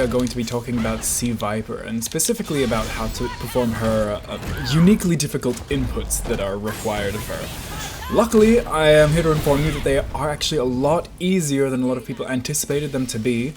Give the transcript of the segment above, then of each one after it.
We are going to be talking about Sea Viper, and specifically about how to perform her uniquely difficult inputs that are required of her. Luckily, I am here to inform you that they are actually a lot easier than a lot of people anticipated them to be,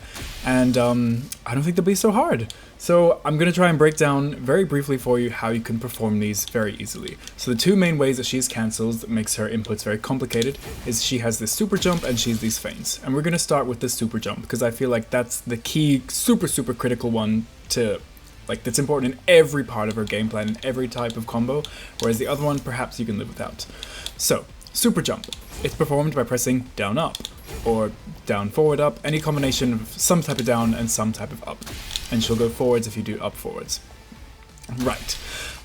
and I don't think they'll be so hard. So I'm going to try and break down very briefly for you how you can perform these very easily. So the two main ways that she's cancels that makes her inputs very complicated is she has this super jump and she's these feints. And we're going to start with the super jump because I feel like that's the key super critical one to, like, that's important in every part of her game plan, in every type of combo, whereas the other one perhaps you can live without. So, super jump. It's performed by pressing down up, or down forward up, any combination of some type of down and some type of up. And she'll go forwards if you do up forwards. Right.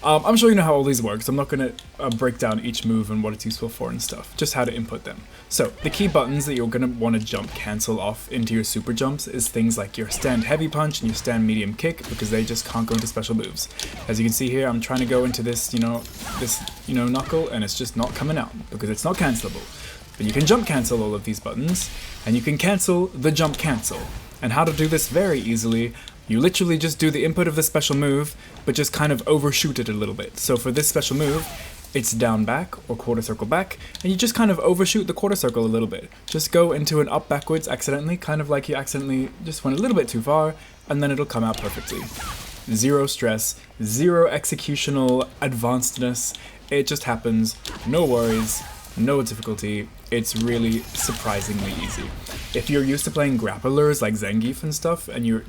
I'm sure you know how all these work, so I'm not going to break down each move and what it's useful for and stuff, just how to input them. So, the key buttons that you're going to want to jump cancel off into your super jumps is things like your stand heavy punch and your stand medium kick, because they just can't go into special moves. As you can see here, I'm trying to go into this, knuckle, and it's just not coming out, because it's not cancelable. But you can jump cancel all of these buttons, and you can cancel the jump cancel. And how to do this very easily, you literally just do the input of the special move, but just kind of overshoot it a little bit. So for this special move, it's down back or quarter circle back, and you just kind of overshoot the quarter circle a little bit. Just go into an up backwards accidentally, kind of like you accidentally just went a little bit too far, and then it'll come out perfectly. Zero stress, zero executional advancedness, it just happens, no worries, no difficulty. It's really surprisingly easy. If you're used to playing grapplers like Zangief and stuff, and you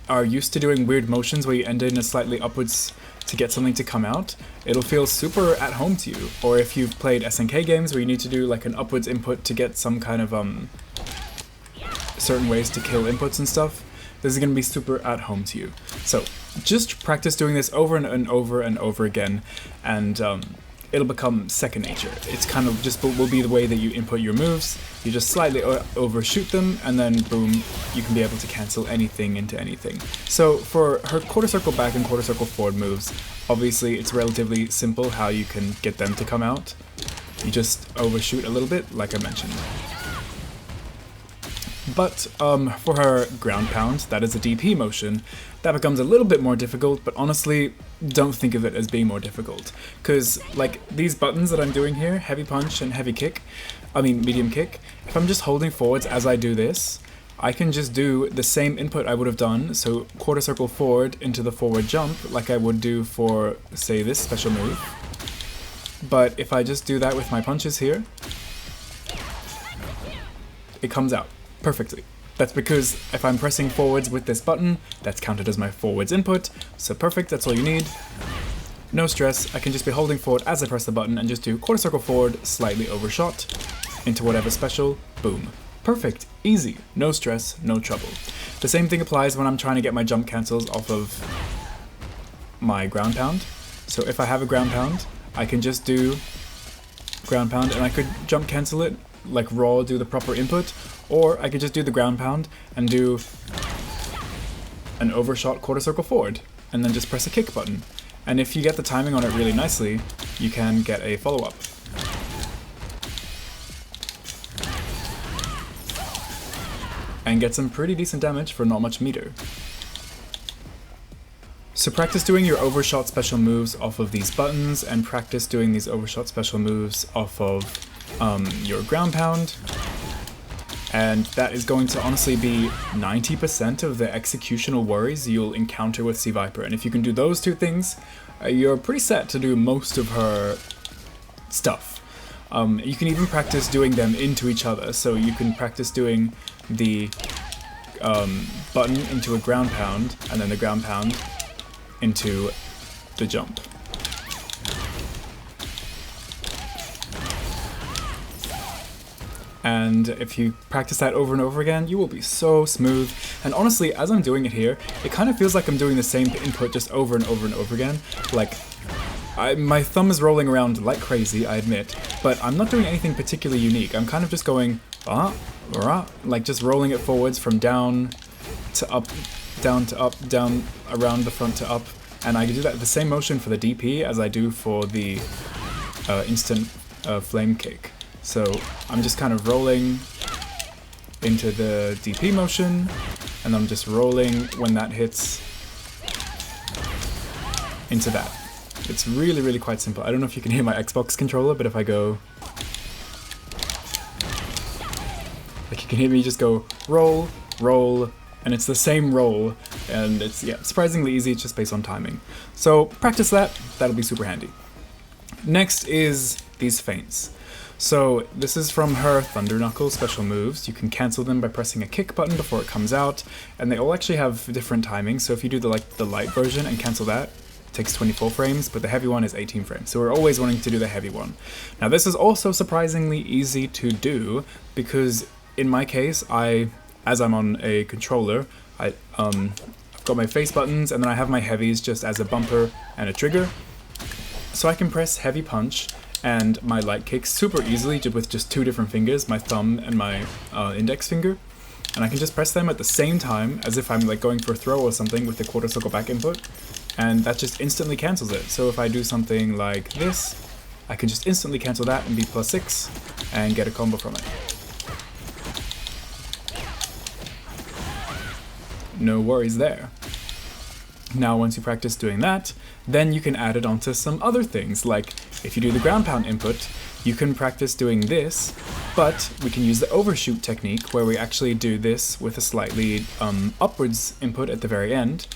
are used to doing weird motions where you end in a slightly upwards to get something to come out, it'll feel super at home to you. Or if you've played SNK games where you need to do like an upwards input to get some kind of certain ways to kill inputs and stuff, this is going to be super at home to you. So just practice doing this over and over and over again, and it'll become second nature. It's kind of just will be the way that you input your moves. You just slightly overshoot them, and then boom, you can be able to cancel anything into anything. So for her quarter circle back and quarter circle forward moves, obviously it's relatively simple how you can get them to come out. You just overshoot a little bit, like I mentioned. But for her ground pound, that is a DP motion, that becomes a little bit more difficult, but honestly, don't think of it as being more difficult. Because, like, these buttons that I'm doing here, heavy punch and medium kick, if I'm just holding forwards as I do this, I can just do the same input I would have done, so quarter circle forward into the forward jump, like I would do for, say, this special move. But if I just do that with my punches here, it comes out perfectly. That's because if I'm pressing forwards with this button, that's counted as my forwards input, so perfect, that's all you need. No stress, I can just be holding forward as I press the button and just do quarter circle forward, slightly overshot, into whatever special, boom. Perfect, easy, no stress, no trouble. The same thing applies when I'm trying to get my jump cancels off of my ground pound. So if I have a ground pound, I can just do ground pound and I could jump cancel it, like raw, do the proper input, or I could just do the ground pound and do an overshot quarter circle forward, and then just press a kick button. And if you get the timing on it really nicely, you can get a follow-up. And get some pretty decent damage for not much meter. So practice doing your overshot special moves off of these buttons, and practice doing these overshot special moves off of your ground pound. And that is going to honestly be 90% of the executional worries you'll encounter with Sea Viper. And if you can do those two things, you're pretty set to do most of her stuff. You can even practice doing them into each other. So you can practice doing the button into a ground pound, and then the ground pound into the jump. And if you practice that over and over again, you will be so smooth. And honestly, as I'm doing it here, it kind of feels like I'm doing the same input just over and over and over again. Like, my thumb is rolling around like crazy, I admit, but I'm not doing anything particularly unique. I'm kind of just going, like just rolling it forwards from down to up, down, around the front to up. And I do that the same motion for the DP as I do for the instant flame kick. So I'm just kind of rolling into the DP motion, and then I'm just rolling when that hits into that. It's really, really quite simple. I don't know if you can hear my Xbox controller, but if I go... Like, you can hear me just go roll, roll, and it's the same roll, and it's, yeah, surprisingly easy, it's just based on timing. So practice that, that'll be super handy. Next is these feints. So this is from her Thunder Knuckle special moves. You can cancel them by pressing a kick button before it comes out, and they all actually have different timings. So if you do the light version and cancel that, it takes 24 frames, but the heavy one is 18 frames. So we're always wanting to do the heavy one. Now this is also surprisingly easy to do, because in my case, as I'm on a controller, I've got my face buttons, and then I have my heavies just as a bumper and a trigger. So I can press heavy punch and my light kick super easily with just two different fingers, my thumb and my index finger. And I can just press them at the same time as if I'm like going for a throw or something with the quarter circle back input. And that just instantly cancels it. So if I do something like this, I can just instantly cancel that and be +6 and get a combo from it. No worries there. Now once you practice doing that, then you can add it onto some other things, like if you do the ground pound input, you can practice doing this, but we can use the overshoot technique where we actually do this with a slightly upwards input at the very end,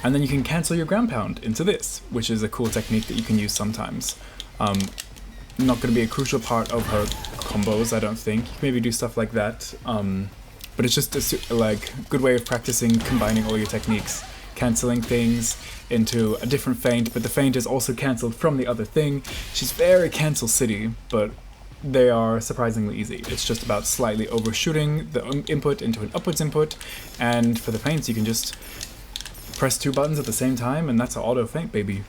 and then you can cancel your ground pound into this, which is a cool technique that you can use sometimes. Not going to be a crucial part of her combos, I don't think. You can maybe do stuff like that, but it's just a good way of practicing combining all your techniques. Cancelling things into a different feint, but the feint is also cancelled from the other thing. She's very cancel city, but they are surprisingly easy. It's just about slightly overshooting the input into an upwards input, and for the feints you can just press two buttons at the same time, and that's an auto feint, baby.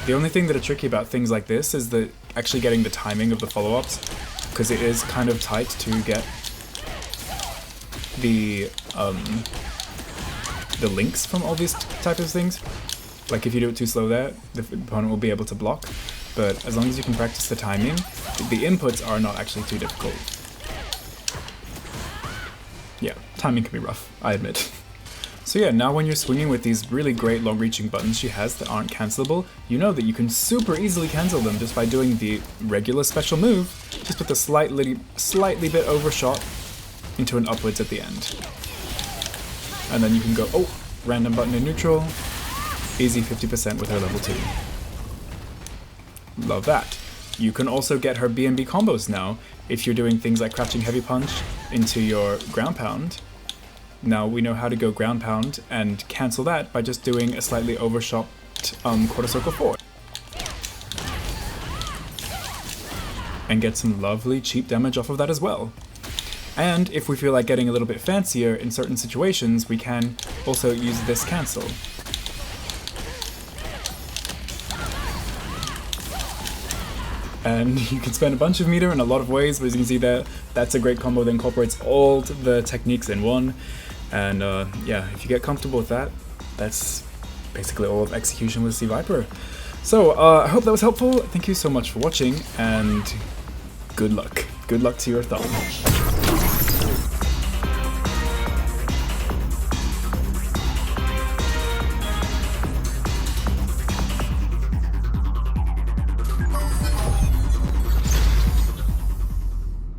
The only thing that are tricky about things like this is actually getting the timing of the follow-ups, because it is kind of tight to get the links from all these types of things. Like if you do it too slow there, the opponent will be able to block, but as long as you can practice the timing, the inputs are not actually too difficult. Yeah, timing can be rough, I admit. So yeah, now when you're swinging with these really great long-reaching buttons she has that aren't cancelable, you know that you can super easily cancel them just by doing the regular special move, just with a slightly bit overshot into an upwards at the end. And then you can go, oh, random button in neutral, easy 50% with her level 2. Love that. You can also get her B&B combos now, if you're doing things like crouching heavy punch into your ground pound. Now we know how to go ground pound and cancel that by just doing a slightly overshot quarter circle forward. And get some lovely cheap damage off of that as well. And if we feel like getting a little bit fancier in certain situations, we can also use this cancel. And you can spend a bunch of meter in a lot of ways, but as you can see there, that's a great combo that incorporates all the techniques in one. And yeah, if you get comfortable with that, that's basically all of execution with C Viper. So I hope that was helpful. Thank you so much for watching, and good luck. Good luck to your thumb.